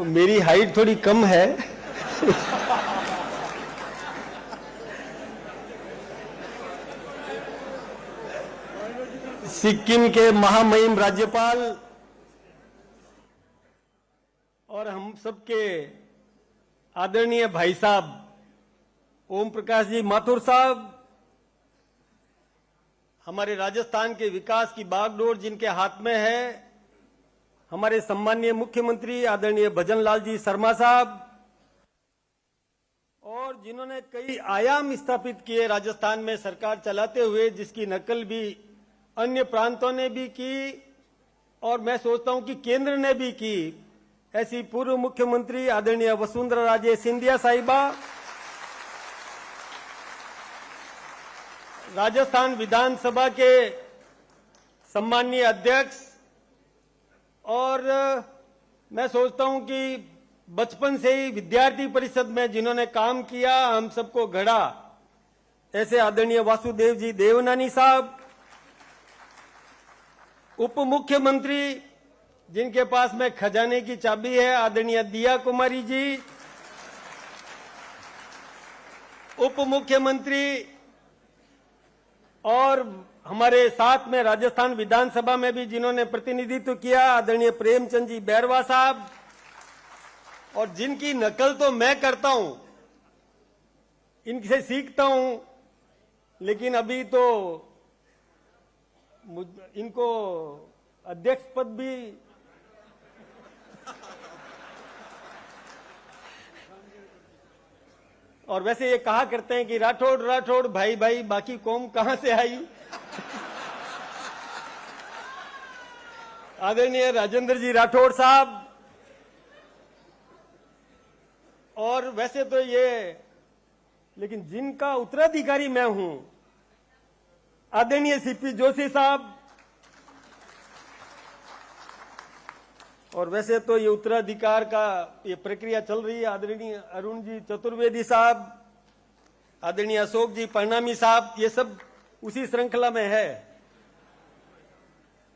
मेरी हाइट थोड़ी कम है। सिक्किम के महामहिम राज्यपाल और हम सबके आदरणीय भाई साहब ओम प्रकाश जी माथुर साहब, हमारे राजस्थान के विकास की बागडोर जिनके हाथ में है, हमारे सम्माननीय मुख्यमंत्री आदरणीय भजन लाल जी शर्मा साहब, और जिन्होंने कई आयाम स्थापित किए राजस्थान में सरकार चलाते हुए, जिसकी नकल भी अन्य प्रांतों ने भी की और मैं सोचता हूं कि केंद्र ने भी की। ऐसी पूर्व मुख्यमंत्री आदरणीय वसुंधरा राजे सिंधिया साहिबा, राजस्थान विधानसभा के सम्माननीय अध्यक्ष, और मैं सोचता हूं कि बचपन से ही विद्यार्थी परिषद में जिन्होंने काम किया, हम सबको गढ़ा, ऐसे आदरणीय वासुदेव जी देवनानी साहब, उप मुख्यमंत्री जिनके पास में खजाने की चाबी है आदरणीय दिया कुमारी जी, उप मुख्यमंत्री और हमारे साथ में राजस्थान विधानसभा में भी जिन्होंने प्रतिनिधित्व किया आदरणीय प्रेमचंद जी बैरवा साहब, और जिनकी नकल तो मैं करता हूं, इनसे सीखता हूं, लेकिन अभी तो इनको अध्यक्ष पद भी और वैसे ये कहा करते हैं कि राठौड़ राठौड़ भाई भाई बाकी कौम कहां से आई। आदरणीय राजेंद्र जी राठौड़ साहब, और वैसे तो ये, लेकिन जिनका उत्तराधिकारी मैं हूं आदरणीय सीपी जोशी साहब, और वैसे तो ये उत्तराधिकार का ये प्रक्रिया चल रही है। आदरणीय अरुण जी चतुर्वेदी साहब, आदरणीय अशोक जी परनामी साहब, ये सब उसी श्रृंखला में है।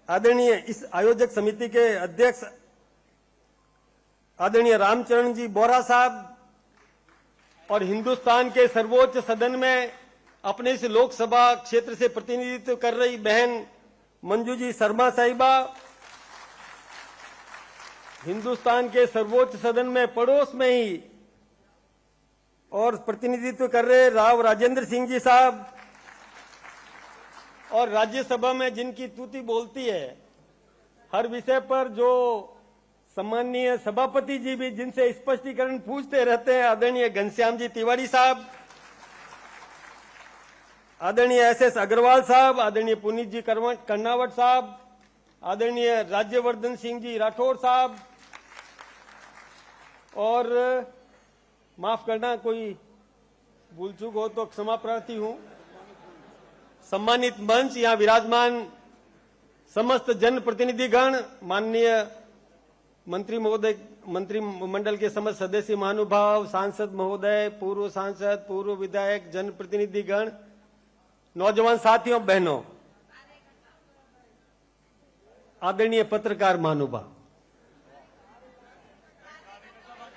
आदरणीय इस आयोजक समिति के अध्यक्ष आदरणीय रामचरण जी बोरा साहब, और हिंदुस्तान के सर्वोच्च सदन में अपने इस लोकसभा क्षेत्र से प्रतिनिधित्व कर रही बहन मंजू जी शर्मा साहिबा, हिंदुस्तान के सर्वोच्च सदन में पड़ोस में ही और प्रतिनिधित्व कर रहे राव राजेंद्र सिंह जी साहब, और राज्यसभा में जिनकी तूती बोलती है हर विषय पर, जो सम्माननीय सभापति जी भी जिनसे स्पष्टीकरण पूछते रहते हैं, आदरणीय घनश्याम जी तिवारी साहब, आदरणीय एस.एस. अग्रवाल साहब, आदरणीय पुनीत जी कर्नावट साहब, आदरणीय राज्यवर्धन सिंह जी राठौड़ साहब, और माफ करना कोई भूल चूक हो तो क्षमा प्रार्थी हूं। सम्मानित मंच, यहां विराजमान समस्त जनप्रतिनिधिगण, माननीय मंत्री महोदय, मंत्रिमंडल के समस्त सदस्य महानुभाव, सांसद महोदय, पूर्व सांसद, पूर्व विधायक, जनप्रतिनिधिगण, नौजवान साथियों, बहनों, आदरणीय पत्रकार महानुभाव,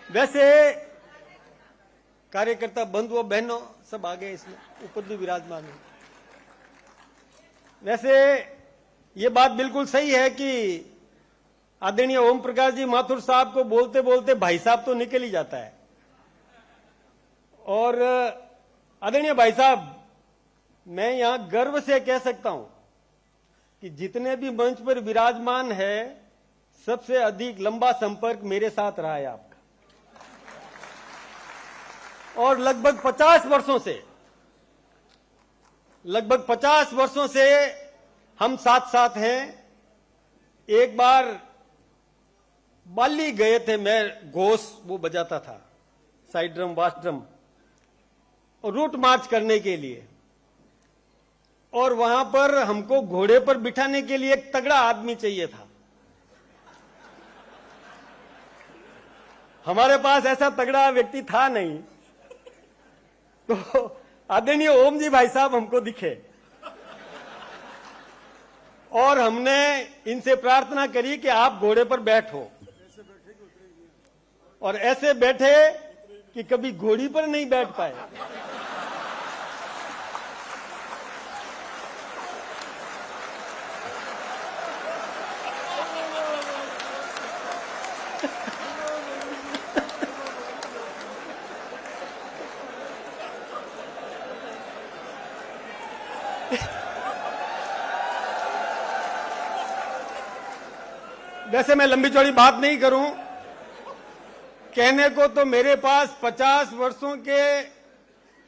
वैसे कार्यकर्ता बंधुओं बहनों सब आ गए, इसमें ऊपर भी विराजमान है। वैसे ये बात बिल्कुल सही है कि आदरणीय ओम प्रकाश जी माथुर साहब को बोलते बोलते भाई साहब तो निकल ही जाता है। और आदरणीय भाई साहब, मैं यहां गर्व से कह सकता हूं कि जितने भी मंच पर विराजमान है, सबसे अधिक लंबा संपर्क मेरे साथ रहा है आपका, और लगभग 50 वर्षों से हम साथ साथ हैं। एक बार बाली गए थे, मैं घोष वो बजाता था, साइड ड्रम बास ड्रम, और रूट मार्च करने के लिए, और वहां पर हमको घोड़े पर बिठाने के लिए एक तगड़ा आदमी चाहिए था। हमारे पास ऐसा तगड़ा व्यक्ति था नहीं, तो आदरणीय ओम जी भाई साहब हमको दिखे, और हमने इनसे प्रार्थना करी कि आप घोड़े पर बैठो। और ऐसे बैठे कि कभी घोड़ी पर नहीं बैठ पाए। वैसे मैं लंबी चौड़ी बात नहीं करूं, कहने को तो मेरे पास 50 वर्षों के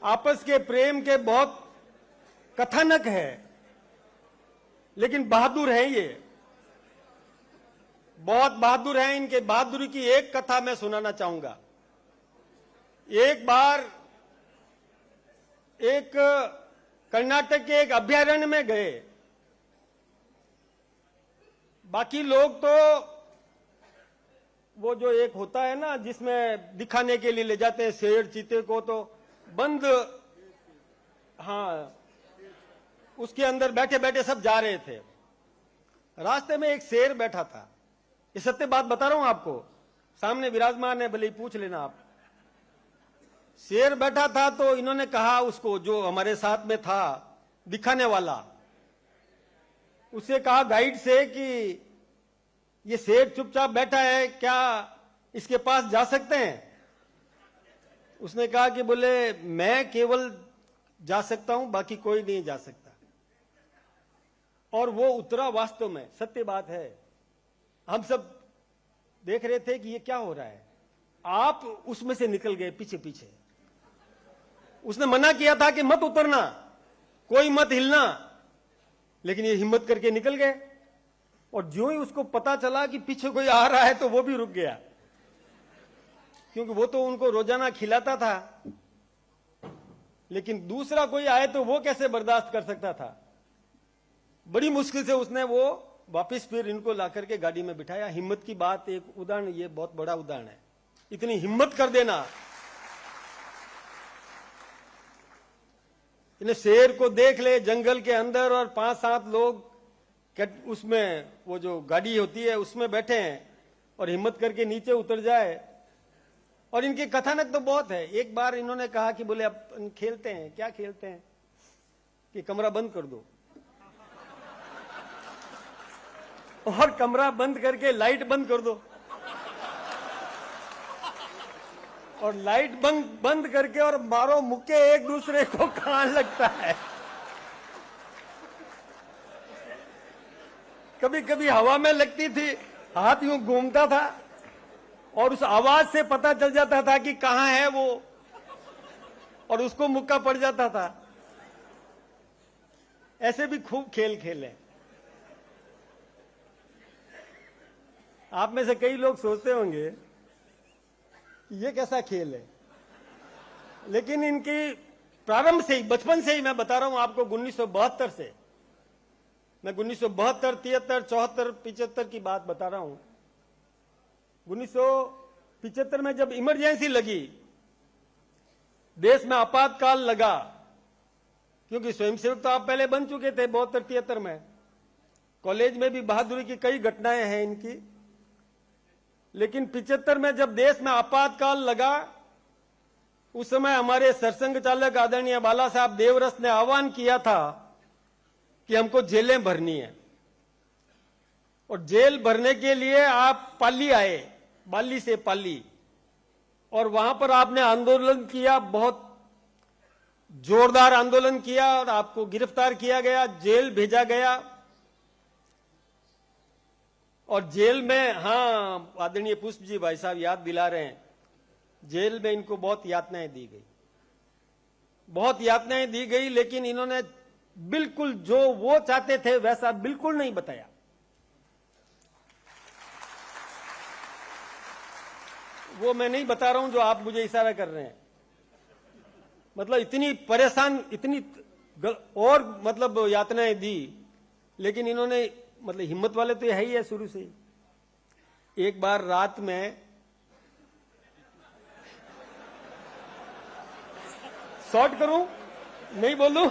आपस के प्रेम के बहुत कथानक है, लेकिन बहादुर है ये, बहुत बहादुर हैं। इनके बहादुरी की एक कथा मैं सुनाना चाहूंगा। एक बार एक कर्नाटक के एक अभयारण्य में गए। बाकी लोग तो वो जो एक होता है ना जिसमें दिखाने के लिए ले जाते हैं शेर चीते को, तो बंद, हाँ, उसके अंदर बैठे बैठे सब जा रहे थे। रास्ते में एक शेर बैठा था। ये सत्य बात बता रहा हूं आपको, सामने विराजमान है, भले ही पूछ लेना आप। शेर बैठा था तो इन्होंने कहा उसको, जो हमारे साथ में था दिखाने वाला, उससे कहा गाइड से कि ये शेर चुपचाप बैठा है, क्या इसके पास जा सकते हैं? उसने कहा कि बोले मैं केवल जा सकता हूं, बाकी कोई नहीं जा सकता। और वो उतरा। वास्तव में सत्य बात है, हम सब देख रहे थे कि ये क्या हो रहा है। आप उसमें से निकल गए पीछे पीछे। उसने मना किया था कि मत उतरना, कोई मत हिलना, लेकिन ये हिम्मत करके निकल गए। और ज्यों ही उसको पता चला कि पीछे कोई आ रहा है तो वो भी रुक गया, क्योंकि वो तो उनको रोजाना खिलाता था, लेकिन दूसरा कोई आए तो वो कैसे बर्दाश्त कर सकता था। बड़ी मुश्किल से उसने वो वापस फिर इनको लाकर के गाड़ी में बिठाया। हिम्मत की बात, एक उदाहरण, ये बहुत बड़ा उदाहरण है। इतनी हिम्मत कर देना। इन्हें शेर को देख ले जंगल के अंदर, और 5-7 लोग उसमें वो जो गाड़ी होती है उसमें बैठे हैं, और हिम्मत करके नीचे उतर जाए। और इनके कथानक तो बहुत है। एक बार इन्होंने कहा कि बोले अब खेलते हैं। क्या खेलते हैं? कि कमरा बंद कर दो। और कमरा बंद करके लाइट बंद कर दो, और लाइट बंद करके और मारो मुक्के एक दूसरे को। कहां लगता है? कभी कभी हवा में लगती थी, हाथ यूं घूमता था, और उस आवाज से पता चल जाता था कि कहां है वो, और उसको मुक्का पड़ जाता था। ऐसे भी खूब खेल खेले। आप में से कई लोग सोचते होंगे कि ये कैसा खेल है, लेकिन इनकी प्रारंभ से ही, बचपन से ही, मैं बता रहा हूं आपको, 1972 से, मैं 1972, 73, 74, 75 की बात बता रहा हूं। 1975 में जब इमरजेंसी लगी, देश में आपातकाल लगा, क्योंकि स्वयंसेवक तो आप पहले बन चुके थे 72, 73 में। कॉलेज में भी बहादुरी की कई घटनाएं हैं इनकी, लेकिन 75 में जब देश में आपातकाल लगा, उस समय हमारे सरसंघ चालक आदरणीय बाला साहब देवरस ने आह्वान किया था कि हमको जेलें भरनी है, और जेल भरने के लिए आप पाली आए, बाली से पाली, और वहां पर आपने आंदोलन किया, बहुत जोरदार आंदोलन किया, और आपको गिरफ्तार किया गया, जेल भेजा गया। और जेल में, हाँ, आदरणीय पुष्प जी भाई साहब याद दिला रहे हैं, जेल में इनको बहुत यातनाएं दी गई, बहुत यातनाएं दी गई, लेकिन इन्होंने बिल्कुल जो वो चाहते थे वैसा बिल्कुल नहीं बताया। वो मैं नहीं बता रहा हूं जो आप मुझे इशारा कर रहे हैं। मतलब इतनी परेशान, इतनी और मतलब यातनाएं दी, लेकिन इन्होंने, मतलब हिम्मत वाले तो है ही है शुरू से ही। एक बार रात में, शॉर्ट करूं, नहीं बोलूं?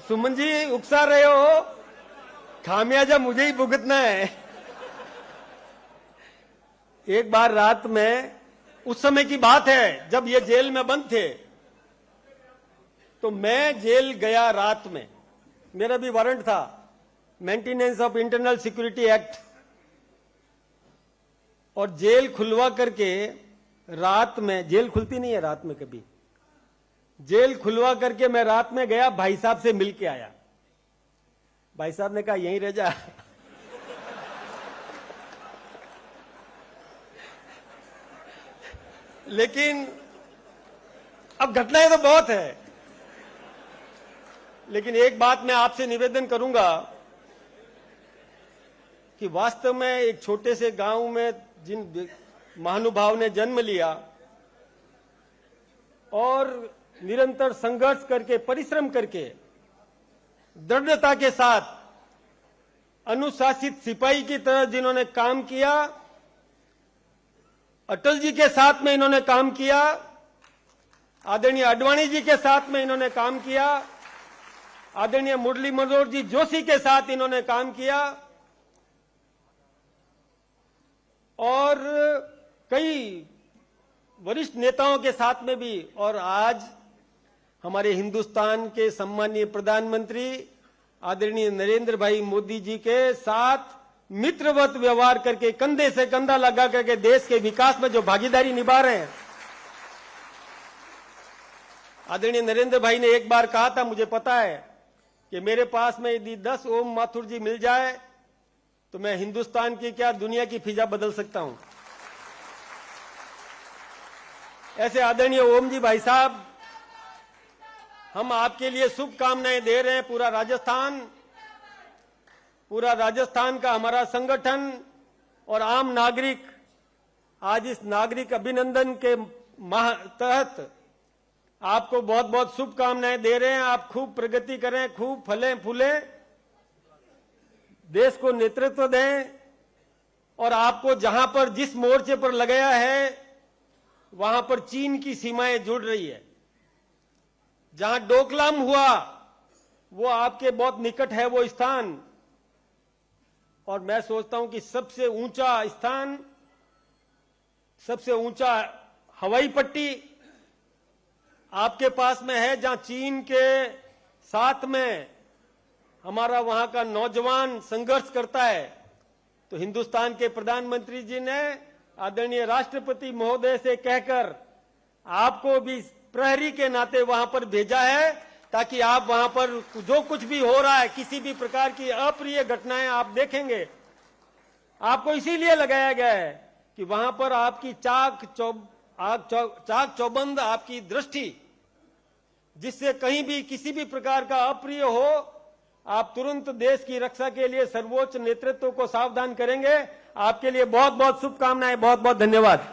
सुमन जी उकसा रहे हो, खामियाजा मुझे ही भुगतना है। एक बार रात में, उस समय की बात है जब ये जेल में बंद थे, तो मैं जेल गया रात में, मेरा भी वारंट था, maintenance of internal security act, और जेल खुलवा करके रात में, जेल खुलती नहीं है रात में कभी, जेल खुलवा करके मैं रात में गया, भाई साहब से मिल के आया। भाई साहब ने कहा यहीं रह जा। लेकिन अब घटनाएं तो बहुत है, लेकिन एक बात मैं आपसे निवेदन करूंगा कि वास्तव में एक छोटे से गांव में जिन महानुभाव ने जन्म लिया और निरंतर संघर्ष करके, परिश्रम करके, दृढ़ता के साथ अनुशासित सिपाही की तरह जिन्होंने काम किया, अटल जी के साथ में इन्होंने काम किया, आदरणीय आडवाणी जी के साथ में इन्होंने काम किया, आदरणीय मुरली मनोहर जी जोशी के साथ इन्होंने काम किया, और कई वरिष्ठ नेताओं के साथ में भी, और आज हमारे हिंदुस्तान के सम्मानीय प्रधानमंत्री आदरणीय नरेंद्र भाई मोदी जी के साथ मित्रवत व्यवहार करके, कंधे से कंधा लगा करके देश के विकास में जो भागीदारी निभा रहे हैं। आदरणीय नरेंद्र भाई ने एक बार कहा था, मुझे पता है कि मेरे पास में यदि 10 ओम माथुर जी मिल जाए तो मैं हिंदुस्तान की क्या दुनिया की फिजा बदल सकता हूं। ऐसे आदरणीय ओम जी भाई साहब, हम आपके लिए शुभकामनाएं दे रहे हैं। पूरा राजस्थान का हमारा संगठन और आम नागरिक आज इस नागरिक अभिनंदन के तहत आपको बहुत बहुत शुभकामनाएं दे रहे हैं। आप खूब प्रगति करें, खूब फलें फूलें, देश को नेतृत्व दें, और आपको जहां पर जिस मोर्चे पर लगाया है वहां पर चीन की सीमाएं जुड़ रही है। जहां डोकलाम हुआ वो आपके बहुत निकट है वो स्थान, और मैं सोचता हूं कि सबसे ऊंचा स्थान, सबसे ऊंचा हवाई पट्टी आपके पास में है, जहां चीन के साथ में हमारा वहां का नौजवान संघर्ष करता है। तो हिंदुस्तान के प्रधानमंत्री जी ने आदरणीय राष्ट्रपति महोदय से कहकर आपको भी प्रहरी के नाते वहां पर भेजा है, ताकि आप वहां पर जो कुछ भी हो रहा है, किसी भी प्रकार की अप्रिय घटनाएं आप देखेंगे, आपको इसीलिए लगाया गया है कि वहां पर आपकी चाक चौबंद आपकी दृष्टि, जिससे कहीं भी किसी भी प्रकार का अप्रिय हो, आप तुरंत देश की रक्षा के लिए सर्वोच्च नेतृत्व को सावधान करेंगे। आपके लिए बहुत बहुत शुभकामनाएं, बहुत बहुत धन्यवाद।